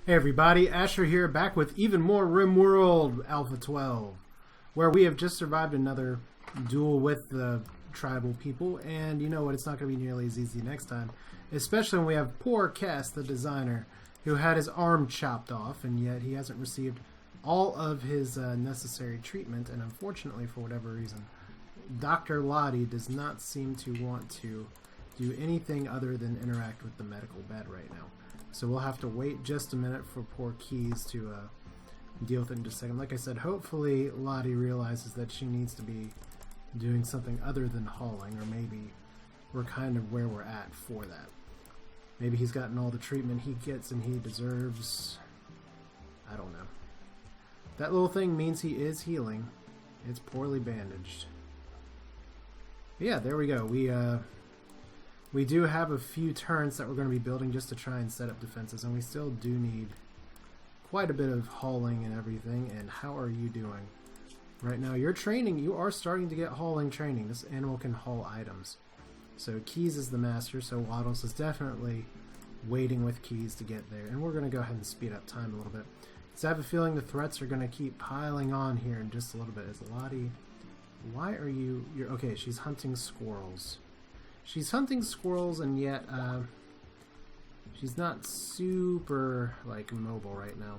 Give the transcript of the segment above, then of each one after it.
Hey everybody, Asher here, back with even more RimWorld Alpha 12, where we have just survived another duel with the tribal people, and you know what, it's not going to be nearly as easy next time, especially when we have poor Cass, the designer, who had his arm chopped off, and yet he hasn't received all of his necessary treatment, and unfortunately, for whatever reason, Dr. Lottie does not seem to want to do anything other than interact with the medical bed right now. So we'll have to wait just a minute for poor Keys to deal with it in just a second. Like I said, hopefully Lottie realizes that she needs to be doing something other than hauling, or maybe we're kind of where we're at for that. Maybe he's gotten all the treatment he gets and he deserves. I don't know. That little thing means he is healing. It's poorly bandaged. But yeah, there we go. We do have a few turrets that we're going to be building just to try and set up defenses, and we still do need quite a bit of hauling and everything. And how are you doing? Right now, you're training. You are starting to get hauling training. This animal can haul items. So Keys is the master, so Waddles is definitely waiting with Keys to get there. And we're going to go ahead and speed up time a little bit. So I have a feeling the threats are going to keep piling on here in just a little bit. Is Lottie... Why are you... You're okay, she's hunting squirrels. She's hunting squirrels, and yet she's not super like mobile right now.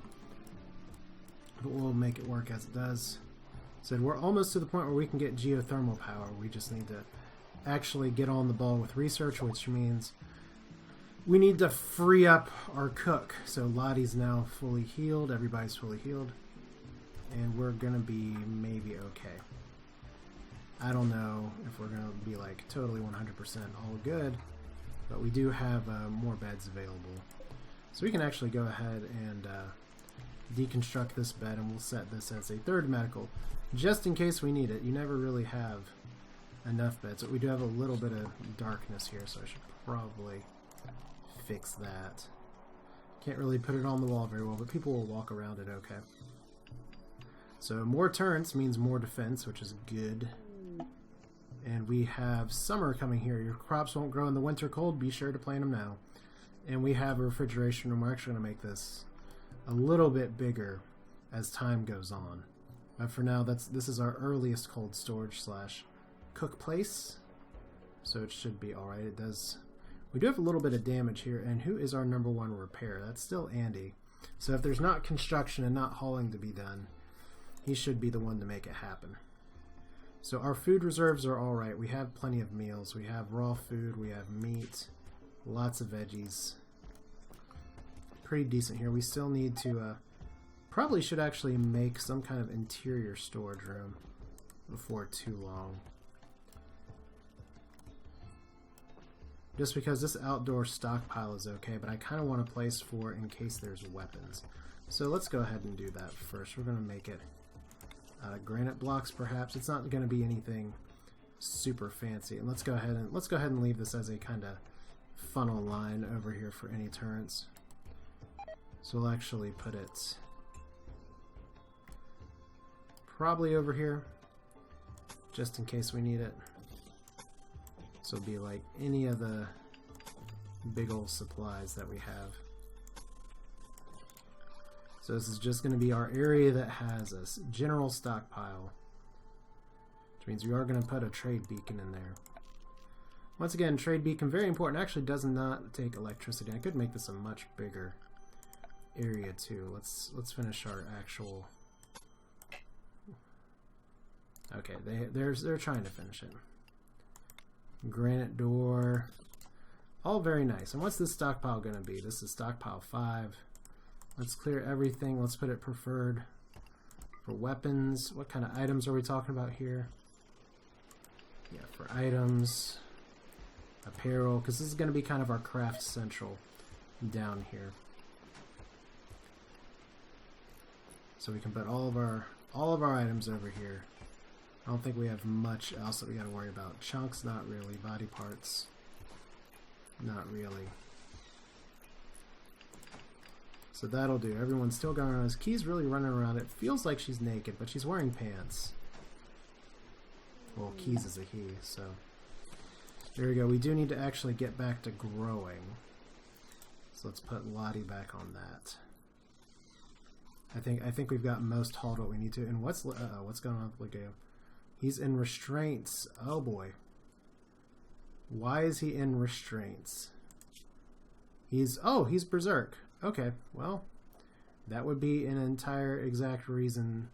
But we'll make it work as it does. So we're almost to the point where we can get geothermal power. We just need to actually get on the ball with research, which means we need to free up our cook. So Lottie's now fully healed. Everybody's fully healed. And we're going to be maybe okay. I don't know if we're going to be like totally 100% all good, but we do have more beds available. So we can actually go ahead and deconstruct this bed, and we'll set this as a third medical, just in case we need it. You never really have enough beds, but we do have a little bit of darkness here, so I should probably fix that. Can't really put it on the wall very well, but people will walk around it okay. So more turrets means more defense, which is good. And we have summer coming here. Your crops won't grow in the winter cold. Be sure to plant them now. And we have a refrigeration room. We're actually going to make this a little bit bigger as time goes on. But for now, this is our earliest cold storage / cook place. So it should be alright. It does. We do have a little bit of damage here. And who is our number one repair? That's still Andy. So if there's not construction and not hauling to be done, he should be the one to make it happen. So our food reserves are alright. We have plenty of meals. We have raw food. We have meat. Lots of veggies. Pretty decent here. We still need to... probably should actually make some kind of interior storage room before too long. Just because this outdoor stockpile is okay, but I kind of want a place for in case there's weapons. So let's go ahead and do that first. We're going to make it granite blocks, perhaps. It's not going to be anything super fancy. And let's go ahead and leave this as a kind of funnel line over here for any turrets. So we'll actually put it probably over here, just in case we need it. So it'll be like any of the big old supplies that we have. So this is just going to be our area that has a general stockpile, which means we are going to put a trade beacon in there. Once again, trade beacon, very important. Actually does not take electricity. I could make this a much bigger area too. Let's finish our actual... Okay, they're trying to finish it. Granite door. All very nice. And what's this stockpile going to be? This is stockpile 5. Let's clear everything. Let's put it preferred for weapons. What kind of items are we talking about here? Yeah, for items, apparel, because this is going to be kind of our craft central down here. So we can put all of our items over here. I don't think we have much else that we got to worry about. Chunks, not really. Body parts, not really. So that'll do. Everyone's still going around. His Key's really running around. It feels like she's naked, but she's wearing pants. Well, Keys is a he, so... There we go. We do need to actually get back to growing. So let's put Lottie back on that. I think we've got most hauled what we need to. And what's going on with Lego? He's in restraints. Oh boy. Why is he in restraints? He's berserk. Okay, well, that would be an entire exact reason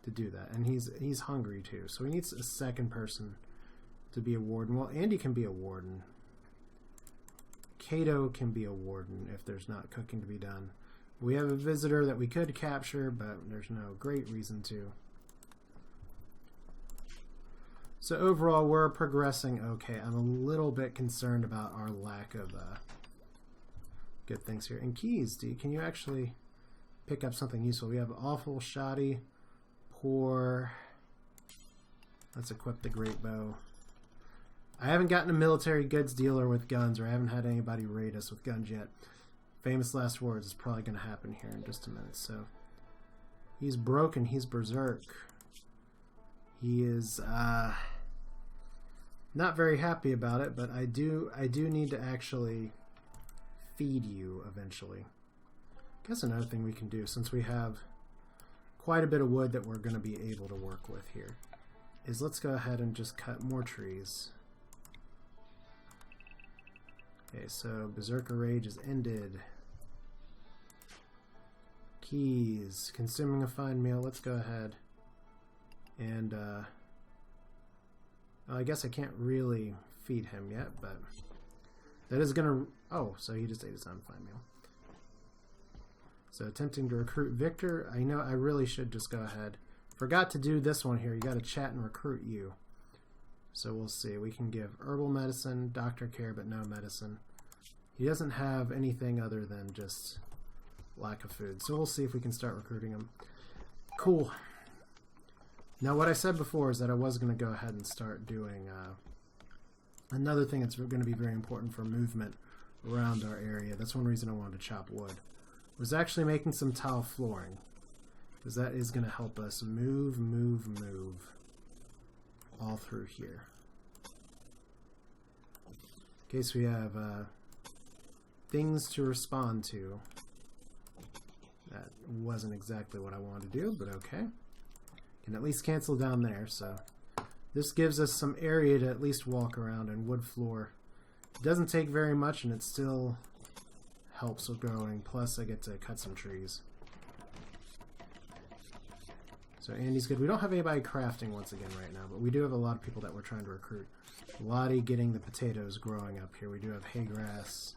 to do that. And he's hungry too, so he needs a second person to be a warden. Well, Andy can be a warden. Kato can be a warden if there's not cooking to be done. We have a visitor that we could capture, but there's no great reason to. So overall, we're progressing okay. I'm a little bit concerned about our lack of good things here. And keys, can you actually pick up something useful? We have awful, shoddy, poor. Let's equip the great bow. I haven't gotten a military goods dealer with guns, or I haven't had anybody raid us with guns yet. Famous last words is probably going to happen here in just a minute. So he's broken. He's berserk. He is not very happy about it, but I do need to actually feed you eventually. I guess another thing we can do, since we have quite a bit of wood that we're going to be able to work with here, is let's go ahead and just cut more trees. Okay, so Berserker Rage is ended. Keys. Consuming a fine meal. Let's go ahead and I guess I can't really feed him yet, but that is gonna... Oh, so he just ate his own fine meal. So attempting to recruit Victor. I know I really should just go ahead. Forgot to do this one here. You gotta chat and recruit you. So we'll see. We can give herbal medicine, doctor care, but no medicine. He doesn't have anything other than just lack of food. So we'll see if we can start recruiting him. Cool. Now what I said before is that I was going to go ahead and start doing another thing that's going to be very important for movement around our area. That's one reason I wanted to chop wood. Was actually making some tile flooring. Because that is going to help us move all through here. In case we have things to respond to. That wasn't exactly what I wanted to do, but okay. Can at least cancel down there, so this gives us some area to at least walk around, and wood floor. It doesn't take very much, and it still helps with growing. Plus, I get to cut some trees. So Andy's good. We don't have anybody crafting once again right now, but we do have a lot of people that we're trying to recruit. Lottie getting the potatoes growing up here. We do have hay grass.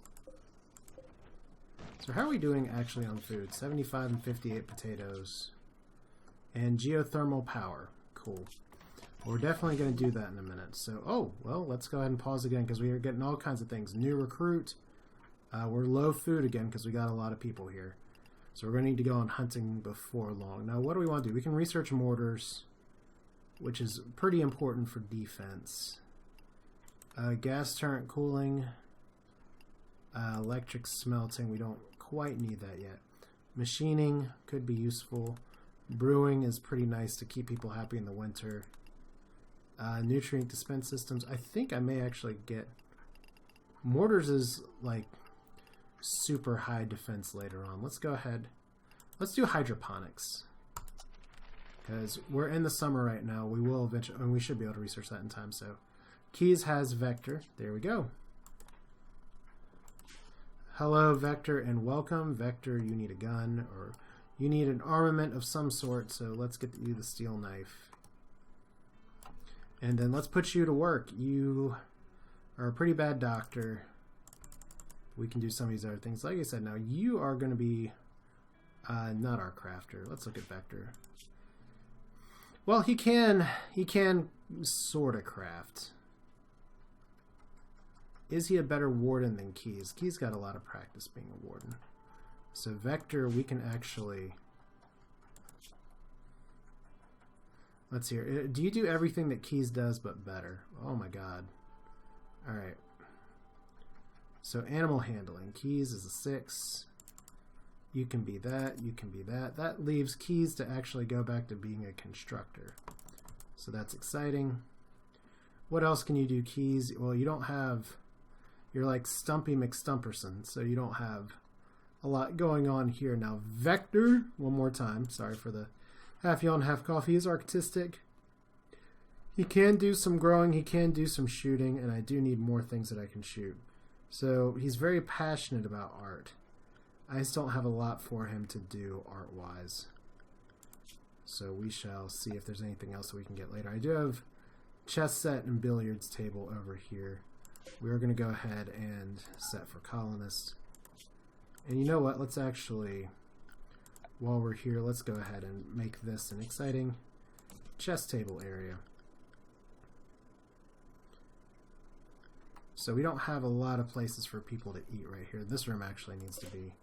So how are we doing actually on food? 75 and 58 potatoes. And geothermal power. Cool. We're definitely going to do that in a minute. So, oh, well, let's go ahead and pause again because we are getting all kinds of things. New recruit. We're low food again because we got a lot of people here. So we're going to need to go on hunting before long. Now, what do we want to do? We can research mortars, which is pretty important for defense. Gas turret cooling. Electric smelting. We don't quite need that yet. Machining could be useful. Brewing is pretty nice to keep people happy in the winter. Nutrient dispense systems. I think I may actually get... Mortars is like super high defense later on. Let's go ahead. Let's do hydroponics. Because we're in the summer right now. We will eventually... and we should be able to research that in time. So Keys has Vector. There we go. Hello, Vector, and welcome. Vector, you need a gun, or you need an armament of some sort, so let's get you the steel knife. And then let's put you to work. You are a pretty bad doctor. We can do some of these other things. Like I said, now you are going to be not our crafter. Let's look at Vector. Well, he can sort of craft. Is he a better warden than Keys? Keys got a lot of practice being a warden. So Vector, we can actually... Let's see here. Do you do everything that Keys does but better? Oh my god. Alright. So animal handling. Keys is a 6. You can be that. You can be that. That leaves Keys to actually go back to being a constructor. So that's exciting. What else can you do, Keys? Well, you don't have... You're like Stumpy McStumperson, so you don't have a lot going on here. Now, Vector, one more time. Sorry for the half yawn, half coffee. Is artistic. He can do some growing. He can do some shooting. And I do need more things that I can shoot. So he's very passionate about art. I just don't have a lot for him to do art-wise. So we shall see if there's anything else that we can get later. I do have chess set and billiards table over here. We are going to go ahead and set for Colonist. And you know what? Let's actually, while we're here, let's go ahead and make this an exciting chess table area. So we don't have a lot of places for people to eat right here. This room actually needs to be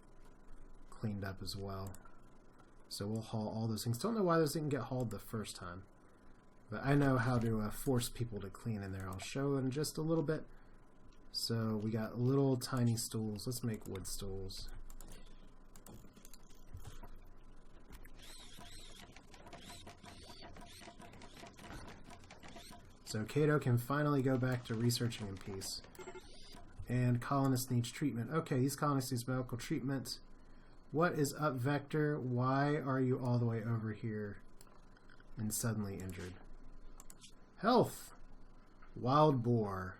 cleaned up as well. So we'll haul all those things. Don't know why those didn't get hauled the first time. But I know how to force people to clean in there. I'll show in just a little bit. So we got little tiny stools. Let's make wood stools. So Cato can finally go back to researching in peace. And Colonist needs treatment. Okay, these colonists need medical treatment. What is up, Vector? Why are you all the way over here and suddenly injured? Health. Wild boar.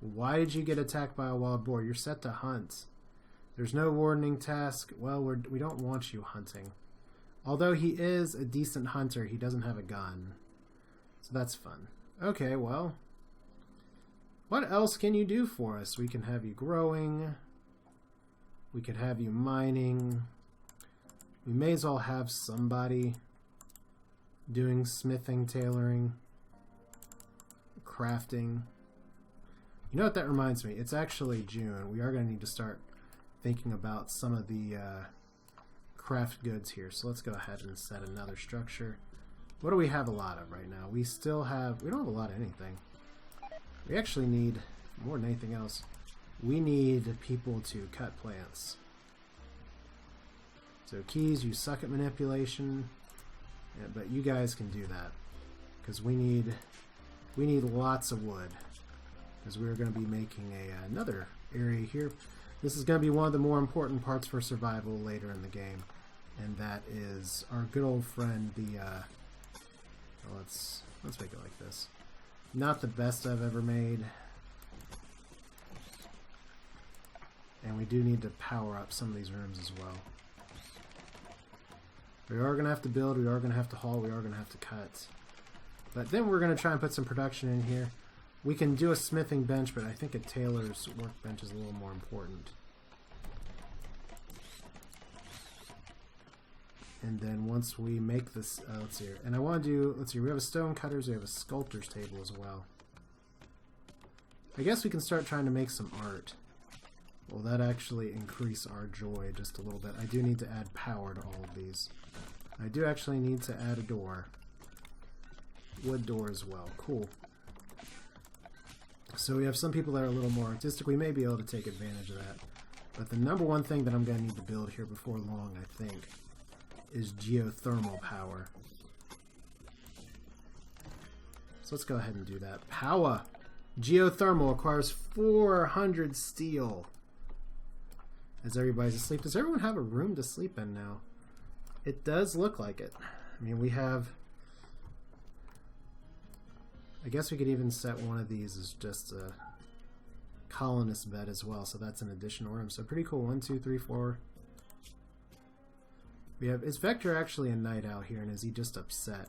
Why did you get attacked by a wild boar? You're set to hunt. There's no warning task. Well, we don't want you hunting. Although he is a decent hunter, he doesn't have a gun. So that's fun. Okay, well, what else can you do for us? We can have you growing. We could have you mining. We may as well have somebody doing smithing, tailoring, crafting. You know what that reminds me? It's actually June. We are going to need to start thinking about some of the craft goods here. So let's go ahead and set another structure. What do we have a lot of right now? We don't have a lot of anything. We actually need, more than anything else, we need people to cut plants. So keys, you suck at manipulation, yeah, but you guys can do that. Because we need lots of wood. Because we're going to be making another area here. This is going to be one of the more important parts for survival later in the game. And that is our good old friend, the... let's make it like this. Not the best I've ever made. And we do need to power up some of these rooms as well. We are going to have to build, we are going to have to haul, we are going to have to cut. But then we're going to try and put some production in here. We can do a smithing bench, but I think a tailor's workbench is a little more important. And then once we make this, let's see here. And I want to do, let's see, we have a stone cutters, we have a sculptor's table as well. I guess we can start trying to make some art. Will that actually increase our joy just a little bit? I do need to add power to all of these. I do actually need to add a door. Wood door as well. Cool. So we have some people that are a little more artistic. We may be able to take advantage of that. But the number one thing that I'm going to need to build here before long, I think, is geothermal power. So let's go ahead and do that. Power! Geothermal requires 400 steel. As everybody's asleep. Does everyone have a room to sleep in now? It does look like it. I mean, we have... I guess we could even set one of these as just a colonist bed as well. So that's an additional room. So pretty cool. 1, 2, 3, 4... We have, is Vector actually a night owl here, and is he just upset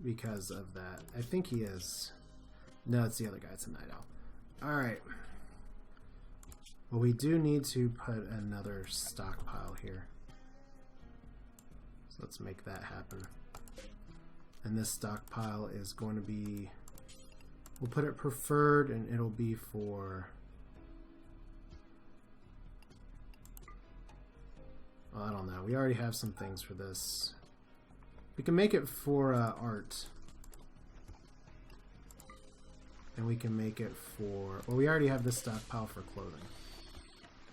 because of that? I think he is. No, it's the other guy. It's a night owl. Alright. Well, we do need to put another stockpile here. So let's make that happen. And this stockpile is going to be... We'll put it preferred, and it'll be for... Well, I don't know. We already have some things for this. We can make it for art. And we can make it for... Well, we already have this stockpile for clothing.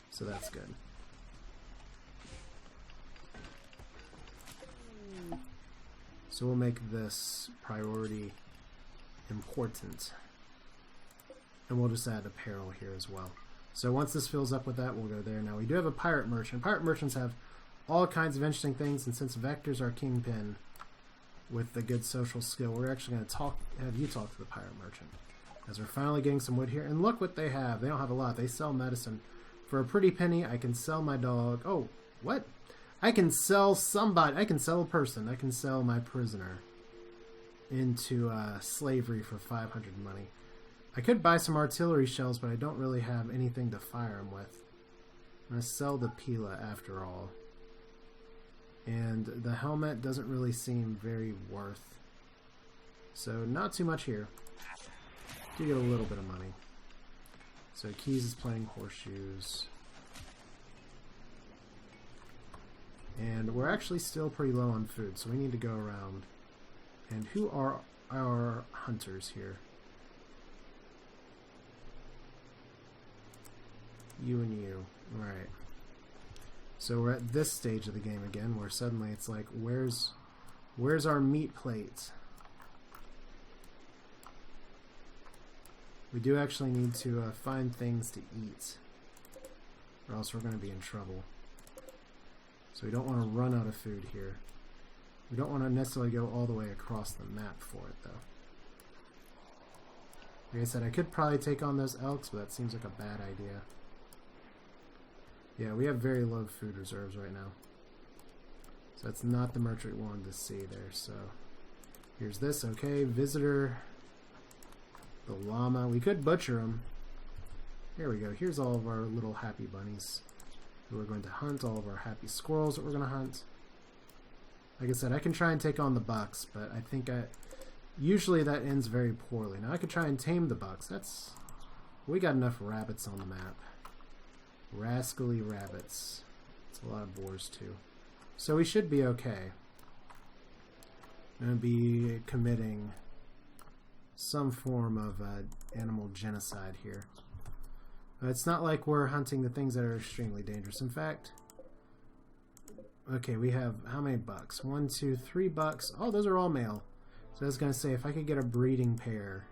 So that's good. So we'll make this priority important. And we'll just add apparel here as well. So once this fills up with that, we'll go there. Now we do have a pirate merchant. Pirate merchants have all kinds of interesting things, and since Vector's our kingpin with the good social skill, we're actually going to have you talk to the pirate merchant. As we're finally getting some wood here. And look what they have. They don't have a lot. They sell medicine. For a pretty penny, I can sell my dog. Oh, what? I can sell somebody. I can sell a person. I can sell my prisoner into slavery for 500 money. I could buy some artillery shells, but I don't really have anything to fire them with. I'm going to sell the Pila after all. And the helmet doesn't really seem very worth. So not too much here. Do get a little bit of money. So Keys is playing horseshoes. And we're actually still pretty low on food, so we need to go around. And who are our hunters here? You and you. Right. So we're at this stage of the game again, where suddenly it's like, where's our meat plate? We do actually need to find things to eat, or else we're going to be in trouble. So we don't want to run out of food here. We don't want to necessarily go all the way across the map for it, though. Like I said, I could probably take on those elks, but that seems like a bad idea. Yeah, we have very low food reserves right now. So that's not the merchant we wanted to see there. So here's this. Okay, visitor. The llama. We could butcher him. Here we go. Here's all of our little happy bunnies who we're going to hunt. All of our happy squirrels that we're going to hunt. Like I said, I can try and take on the bucks, but I think usually that ends very poorly. Now I could try and tame the bucks. We got enough rabbits on the map. Rascally rabbits. It's a lot of boars too. So we should be okay. I'm going to be committing some form of animal genocide here. It's not like we're hunting the things that are extremely dangerous. In fact, okay, we have how many bucks? 1, 2, 3 bucks. Oh, those are all male. So I was going to say, if I could get a breeding pair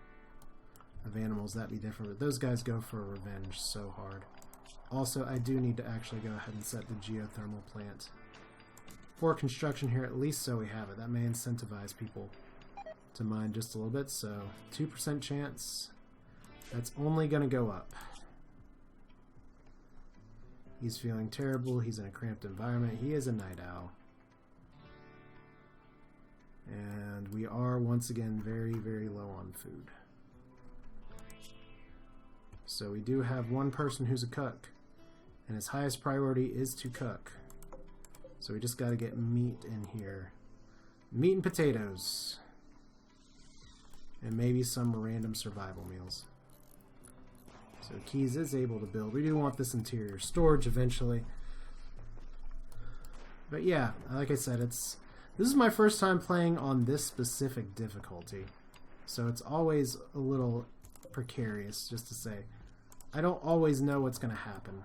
of animals, that'd be different. But those guys go for revenge so hard. Also, I do need to actually go ahead and set the geothermal plant for construction here, at least so we have it. That may incentivize people to mine just a little bit. So 2% chance. That's only going to go up. He's feeling terrible. He's in a cramped environment. He is a night owl. And we are once again very, very low on food. So we do have one person who's a cook. And his highest priority is to cook. So we just got to get meat in here. Meat and potatoes. And maybe some random survival meals. So Keys is able to build. We do want this interior storage eventually. But yeah, like I said, this is my first time playing on this specific difficulty. So it's always a little precarious, just to say. I don't always know what's going to happen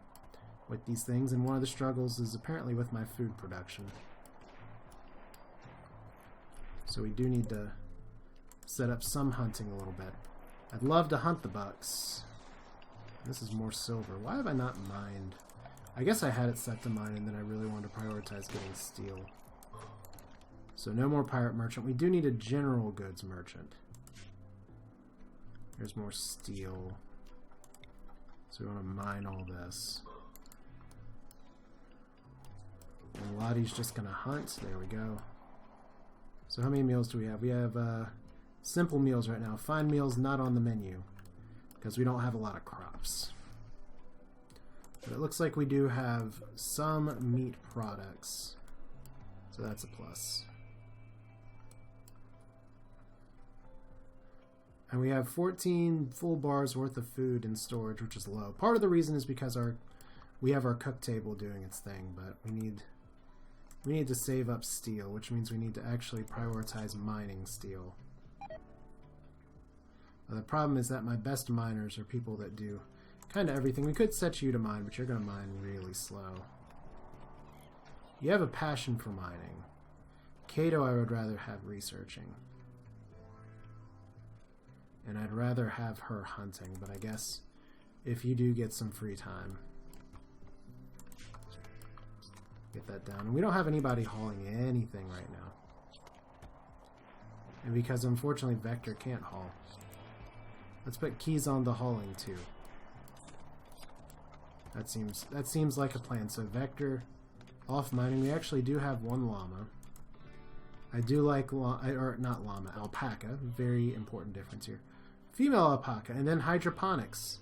with these things, and one of the struggles is apparently with my food production. So we do need to set up some hunting a little bit. I'd love to hunt the bucks. This is more silver. Why have I not mined? I guess I had it set to mine, and then I really wanted to prioritize getting steel. So no more pirate merchant. We do need a general goods merchant. There's more steel. So we want to mine all this. And Lottie's just going to hunt. There we go. So how many meals do we have? We have simple meals right now. Fine meals not on the menu, because we don't have a lot of crops. But it looks like we do have some meat products. So that's a plus. And we have 14 full bars worth of food in storage, which is low. Part of the reason is because we have our cook table doing its thing, but we need to save up steel, which means we need to actually prioritize mining steel. The problem is that my best miners are people that do kind of everything. We could set you to mine, but you're going to mine really slow. You have a passion for mining. Kato I would rather have researching. And I'd rather have her hunting, but I guess if you do get some free time. Get that down. And we don't have anybody hauling anything right now. And because unfortunately Vector can't haul. Let's put keys on the hauling too. That seems like a plan. So Vector off mining. We actually do have one llama. I do like alpaca. Very important difference here. Female alpaca, and then hydroponics.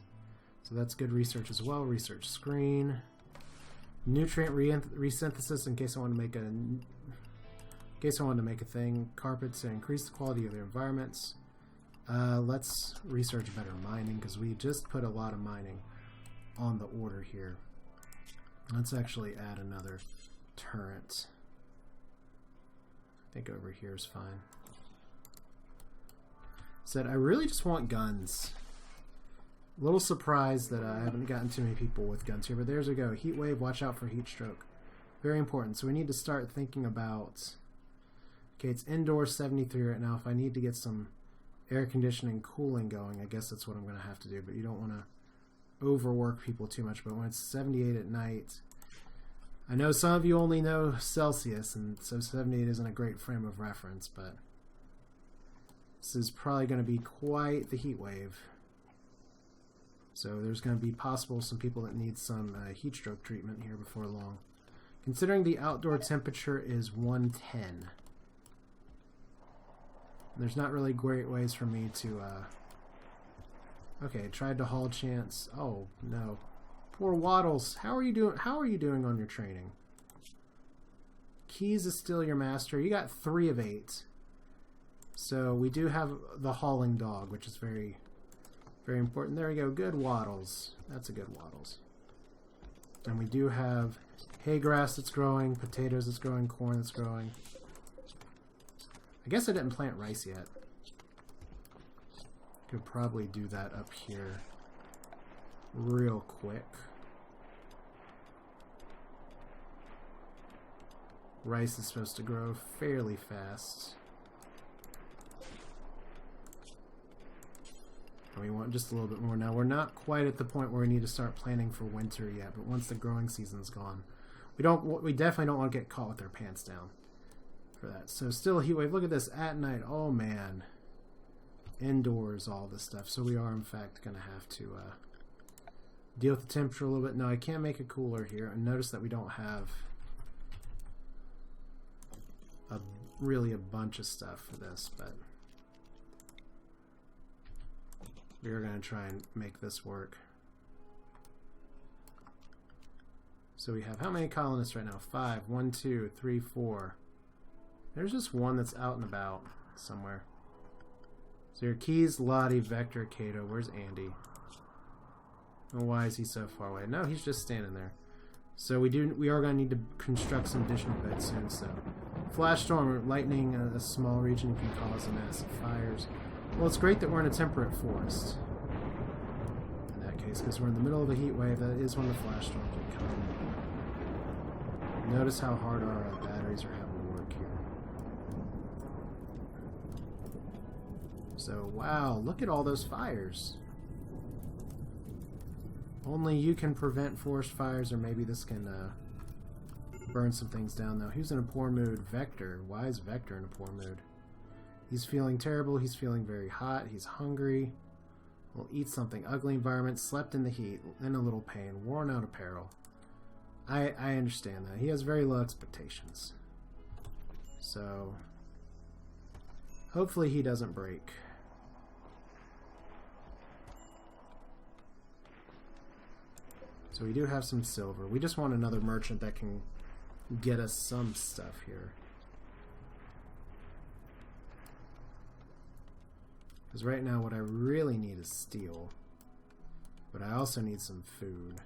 So that's good research as well. Research screen. Nutrient resynthesis in case I want to make a thing. Carpets to increase the quality of their environments. Let's research better mining because we just put a lot of mining on the order here. Let's actually add another turret. I think over here is fine. Said I really just want guns. A little surprised that I haven't gotten too many people with guns here, but there's a go. Heat wave, watch out for heat stroke. Very important. So we need to start thinking about... Okay, it's indoor 73 right now. If I need to get some air conditioning, cooling going, I guess that's what I'm going to have to do. But you don't want to overwork people too much. But when it's 78 at night... I know some of you only know Celsius, and so 78 isn't a great frame of reference, but... This is probably going to be quite the heat wave. So there's going to be possible some people that need some heat stroke treatment here before long. Considering the outdoor temperature is 110. There's not really great ways for me to... Okay, tried to haul chance. Oh, no. Poor Waddles. How are you doing on your training? Keys is still your master. You got 3 of 8. So we do have the hauling dog, which is very, very important. There we go. Good Waddles. That's a good Waddles. And we do have hay grass that's growing, potatoes that's growing, corn that's growing. I guess I didn't plant rice yet. Could probably do that up here real quick. Rice is supposed to grow fairly fast. We want just a little bit more now. We're not quite at the point where we need to start planning for winter yet, but once the growing season's gone, we definitely don't want to get caught with our pants down for that. So still a heat wave. Look at this at night. Oh man, indoors, all this stuff. So we are in fact going to have to deal with the temperature a little bit. No, I can't make it cooler here. And notice that we don't have really a bunch of stuff for this, but we are going to try and make this work. So we have how many colonists right now? 5. 1, 2, 3, 4. There's just one that's out and about somewhere. So your Keys, Lottie, Vector, Kato. Where's Andy? Oh, why is he so far away? No, he's just standing there. So we are going to need to construct some additional beds soon. So flash storm, lightning, a small region can cause massive fires. Well, it's great that we're in a temperate forest. In that case, because we're in the middle of a heat wave, that is when the flash storm can come. Notice how hard our batteries are having to work here. So, wow, look at all those fires. Only you can prevent forest fires, or maybe this can burn some things down, though. Who's in a poor mood? Vector. Why is Vector in a poor mood? He's feeling terrible. He's feeling very hot. He's hungry. Will eat something. Ugly environment. Slept in the heat. In a little pain. Worn out apparel. I understand that. He has very low expectations. So, hopefully he doesn't break. So we do have some silver. We just want another merchant that can get us some stuff here. Because right now what I really need is steel. But I also need some food.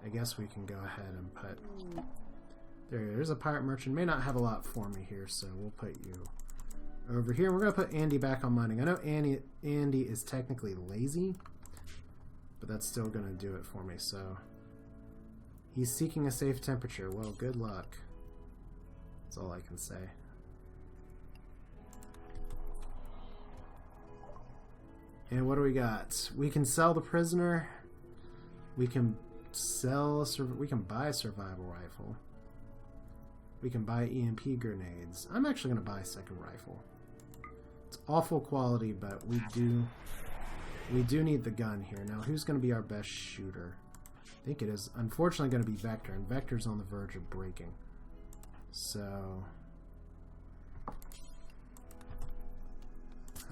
I guess we can go ahead and put... There's a pirate merchant. May not have a lot for me here, so we'll put you over here. We're going to put Andy back on mining. I know Andy is technically lazy, but that's still going to do it for me. So he's seeking a safe temperature. Well, good luck. That's all I can say. And what do we got? We can sell the prisoner. We can sell we can buy a survival rifle. We can buy EMP grenades. I'm actually going to buy a second rifle. It's awful quality, but we do need the gun here. Now, who's going to be our best shooter? I think it is, unfortunately, going to be Vector, and Vector's on the verge of breaking. So,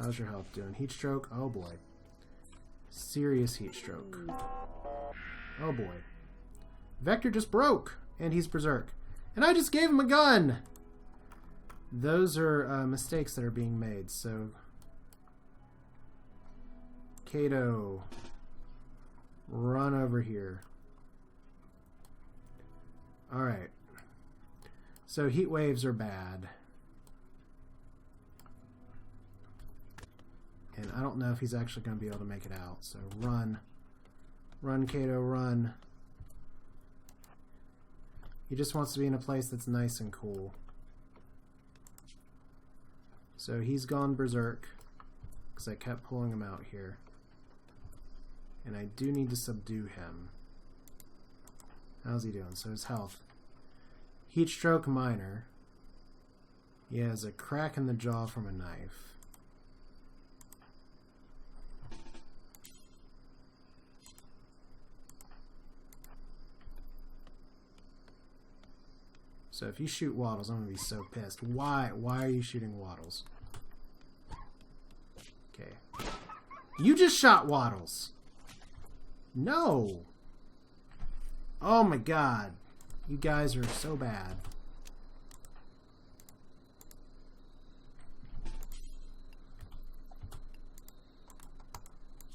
how's your health doing? Heat stroke? Oh boy. Serious heat stroke. Oh boy. Vector just broke, and he's berserk. And I just gave him a gun! Those are mistakes that are being made, so... Kato, run over here. Alright. So heat waves are bad. And I don't know if he's actually going to be able to make it out, so run. Run, Kato, run. He just wants to be in a place that's nice and cool. So he's gone berserk, because I kept pulling him out here. And I do need to subdue him. How's he doing? So his health. Heat stroke minor. He has a crack in the jaw from a knife. So if you shoot Waddles, I'm going to be so pissed. Why? Why are you shooting Waddles? Okay. You just shot Waddles! No! Oh my god. You guys are so bad.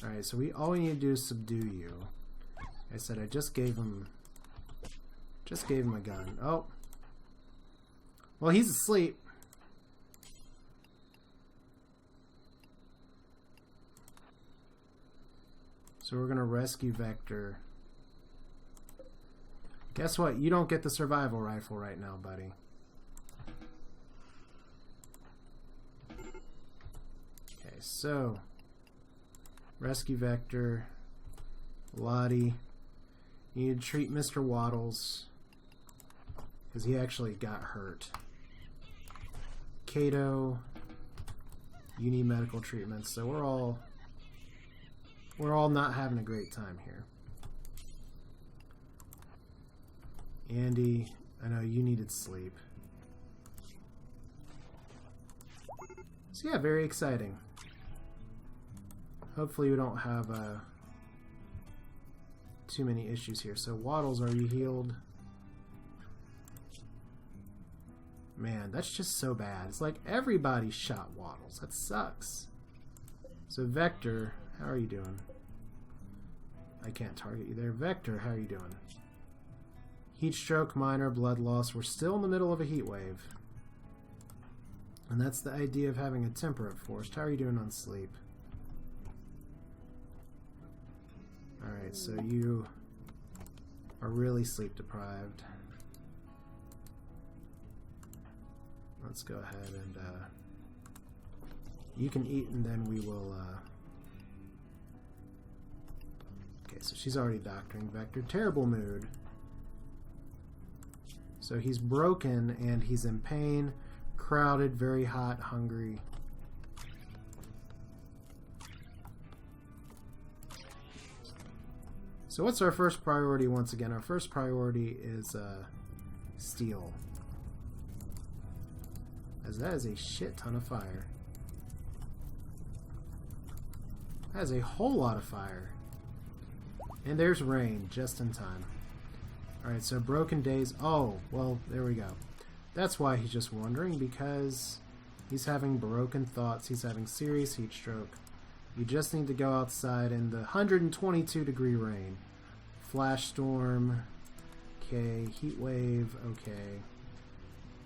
Alright, so all we need to do is subdue you. Like I said, I just gave him a gun. Oh. Well, he's asleep. So we're gonna rescue Vector. Guess what? You don't get the survival rifle right now, buddy. Okay, so rescue Vector. Lottie. You need to treat Mr. Waddles, because he actually got hurt. Kato, you need medical treatment, so we're all not having a great time here. Andy, I know you needed sleep. So yeah, very exciting. Hopefully we don't have too many issues here. So Waddles, are you healed? Man, that's just so bad. It's like everybody shot Waddles. That sucks. So Vector, how are you doing? I can't target you there. Vector, how are you doing? Heat stroke, minor, blood loss. We're still in the middle of a heat wave. And that's the idea of having a temperate force. How are you doing on sleep? Alright, so you are really sleep deprived. Let's go ahead and you can eat, and then we will okay, so she's already doctoring Vector. Terrible mood. So he's broken and he's in pain, crowded, very hot, hungry. So what's our first priority once again? Our first priority is steel. As that is a shit ton of fire. That is a whole lot of fire. And there's rain, just in time. Alright, so broken days. Oh, well, there we go. That's why he's just wandering, because he's having broken thoughts. He's having serious heat stroke. You just need to go outside in the 122-degree rain. Flash storm. Okay. Heat wave. Okay.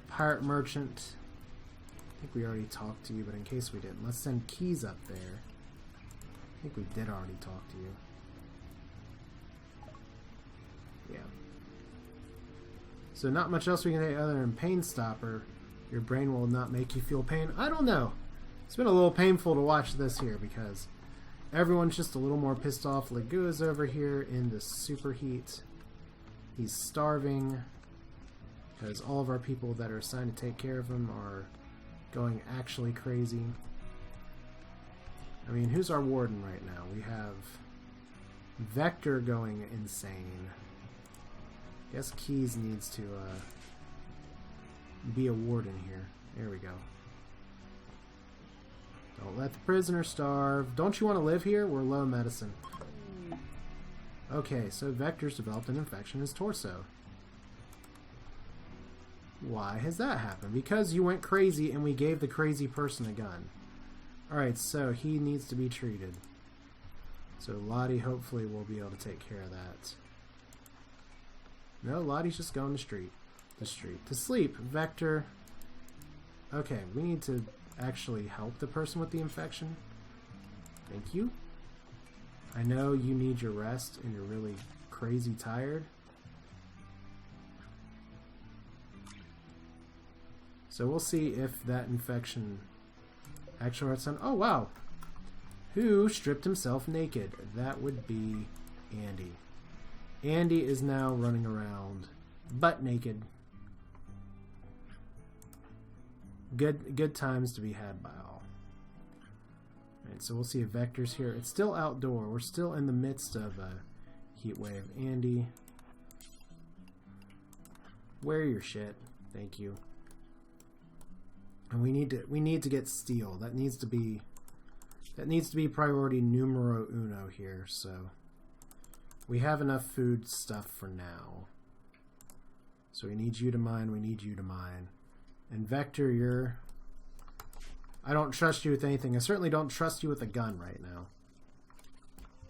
Pirate merchant. I think we already talked to you, but in case we didn't, let's send Keys up there. I think we did already talk to you. Yeah. So not much else we can say other than pain stopper. Your brain will not make you feel pain. I don't know. It's been a little painful to watch this here because Everyone's just a little more pissed off. Lagua's over here in the super heat. He's starving because all of our people that are assigned to take care of him are going actually crazy. I mean, who's our warden right now? We have Vector going insane. Guess Keys needs to be a warden here. There we go. Don't let the prisoner starve. Don't you want to live here? We're low on medicine. Okay, so Vector's developed an infection in his torso. Why has that happened? Because you went crazy and we gave the crazy person a gun. Alright, so he needs to be treated. So Lottie hopefully will be able to take care of that. No, Lottie's just going to to sleep. Vector. Okay, we need to actually help the person with the infection. Thank you. I know you need your rest and you're really crazy tired. So we'll see if that infection actually hurts on. Oh wow! Who stripped himself naked? That would be Andy. Andy is now running around butt naked. Good times to be had by all. Alright, so we'll see if Vector's here. It's still outdoor. We're still in the midst of a heat wave. Andy, wear your shit. Thank you. And we need to get steel. That needs to be priority numero uno here. So we have enough food stuff for now. So we need you to mine. We need you to mine. And Vector, I don't trust you with anything. I certainly don't trust you with a gun right now.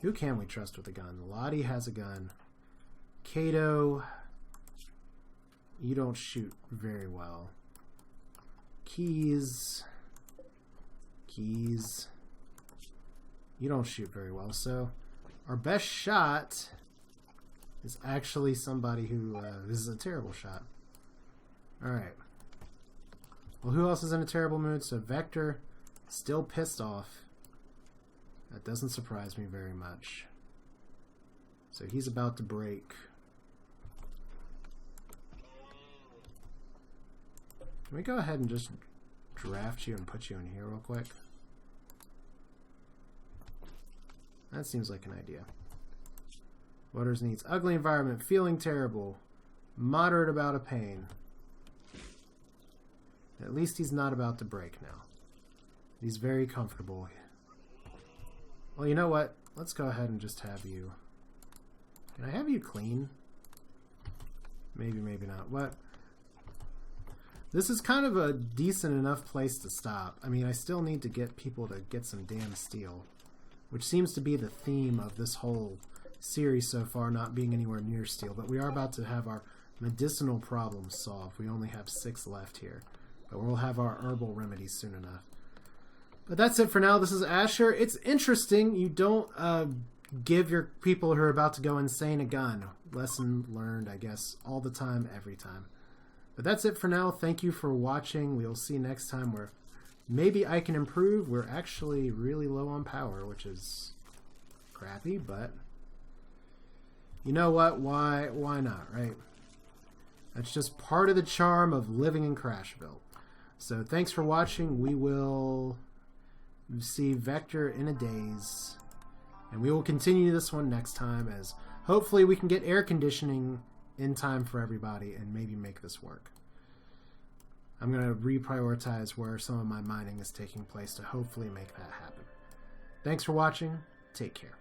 Who can we trust with a gun? Lottie has a gun. Kato, you don't shoot very well. Keys, you don't shoot very well. So our best shot is actually somebody who this is a terrible shot. Alright. Well, who else is in a terrible mood? So Vector, still pissed off. That doesn't surprise me very much. So he's about to break. Can we go ahead and just draft you and put you in here real quick? That seems like an idea. Voters needs ugly environment, feeling terrible, moderate about a pain. At least he's not about to break now. He's very comfortable. Well, you know what? Let's go ahead and just have you... Can I have you clean? Maybe, maybe not. What? This is kind of a decent enough place to stop. I mean, I still need to get people to get some damn steel, which seems to be the theme of this whole series so far, not being anywhere near steel. But we are about to have our medicinal problems solved. We only have 6 left here. But we'll have our herbal remedies soon enough. But that's it for now. This is Asher. It's interesting. You don't give your people who are about to go insane a gun. Lesson learned, I guess, all the time, every time. But that's it for now. Thank you for watching. We'll see next time where maybe I can improve. We're actually really low on power, which is crappy, but you know what? Why not, right? That's just part of the charm of living in Crashville. So thanks for watching. We will see Vector in a daze, and we will continue this one next time, as hopefully we can get air conditioning in time for everybody and maybe make this work. I'm going to reprioritize where some of my mining is taking place to hopefully make that happen. Thanks for watching. Take care.